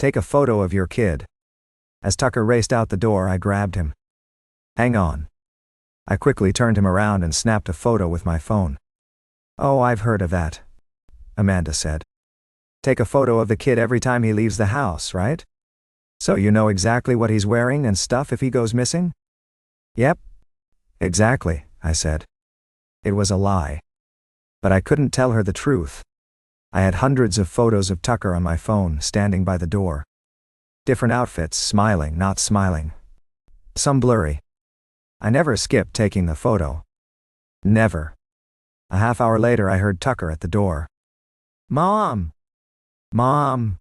Take a photo of your kid. As Tucker raced out the door, I grabbed him. Hang on. I quickly turned him around and snapped a photo with my phone. Oh, I've heard of that, Amanda said. Take a photo of the kid every time he leaves the house, right? So you know exactly what he's wearing and stuff if he goes missing? Yep. Exactly, I said. It was a lie. But I couldn't tell her the truth. I had hundreds of photos of Tucker on my phone, standing by the door. Different outfits, smiling, not smiling. Some blurry. I never skipped taking the photo. Never. A half hour later I heard Tucker at the door. Mom! Mom!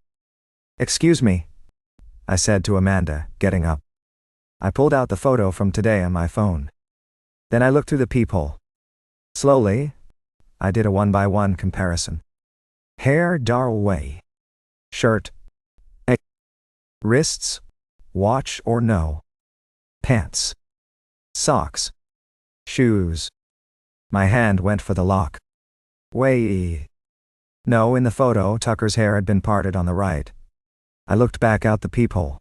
Excuse me, I said to Amanda, getting up. I pulled out the photo from today on my phone. Then I looked through the peephole. Slowly, I did a one-by-one comparison. Hair dark way. Shirt. A. Wrists. Watch or no. Pants. Socks. Shoes. My hand went for the lock. Way. No, in the photo, Tucker's hair had been parted on the right. I looked back out the peephole.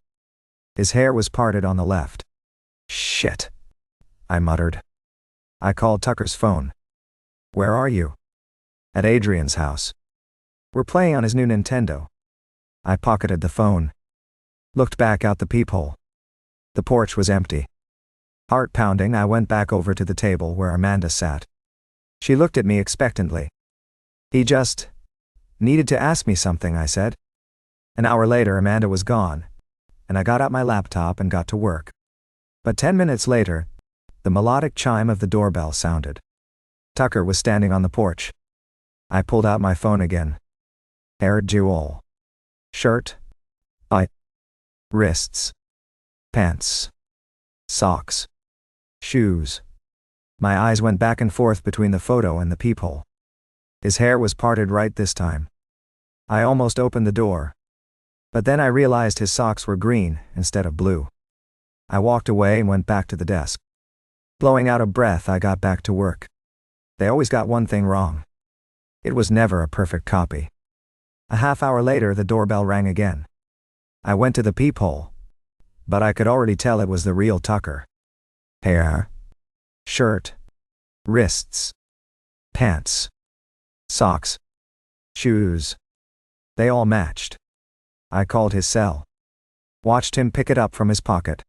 His hair was parted on the left. Shit, I muttered. I called Tucker's phone. Where are you? At Adrian's house. We're playing on his new Nintendo. I pocketed the phone. Looked back out the peephole. The porch was empty. Heart pounding, I went back over to the table where Amanda sat. She looked at me expectantly. He just needed to ask me something, I said. An hour later, Amanda was gone, and I got out my laptop and got to work. But 10 minutes later, the melodic chime of the doorbell sounded. Tucker was standing on the porch. I pulled out my phone again. Hair jewel. Shirt. Wrists. Pants. Socks. Shoes. My eyes went back and forth between the photo and the peephole. His hair was parted right this time. I almost opened the door. But then I realized his socks were green instead of blue. I walked away and went back to the desk. Blowing out a breath, I got back to work. They always got one thing wrong. It was never a perfect copy. A half hour later, the doorbell rang again. I went to the peephole, but I could already tell it was the real Tucker. Hair. Shirt. Wrists. Pants. Socks. Shoes. They all matched. I called his cell. Watched him pick it up from his pocket.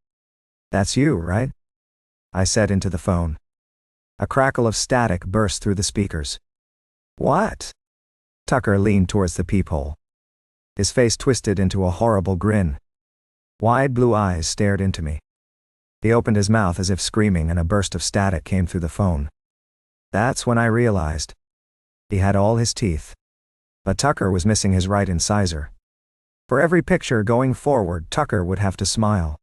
That's you, right? I said into the phone. A crackle of static burst through the speakers. What? Tucker leaned towards the peephole. His face twisted into a horrible grin. Wide blue eyes stared into me. He opened his mouth as if screaming, and a burst of static came through the phone. That's when I realized. He had all his teeth. But Tucker was missing his right incisor. For every picture going forward, Tucker would have to smile.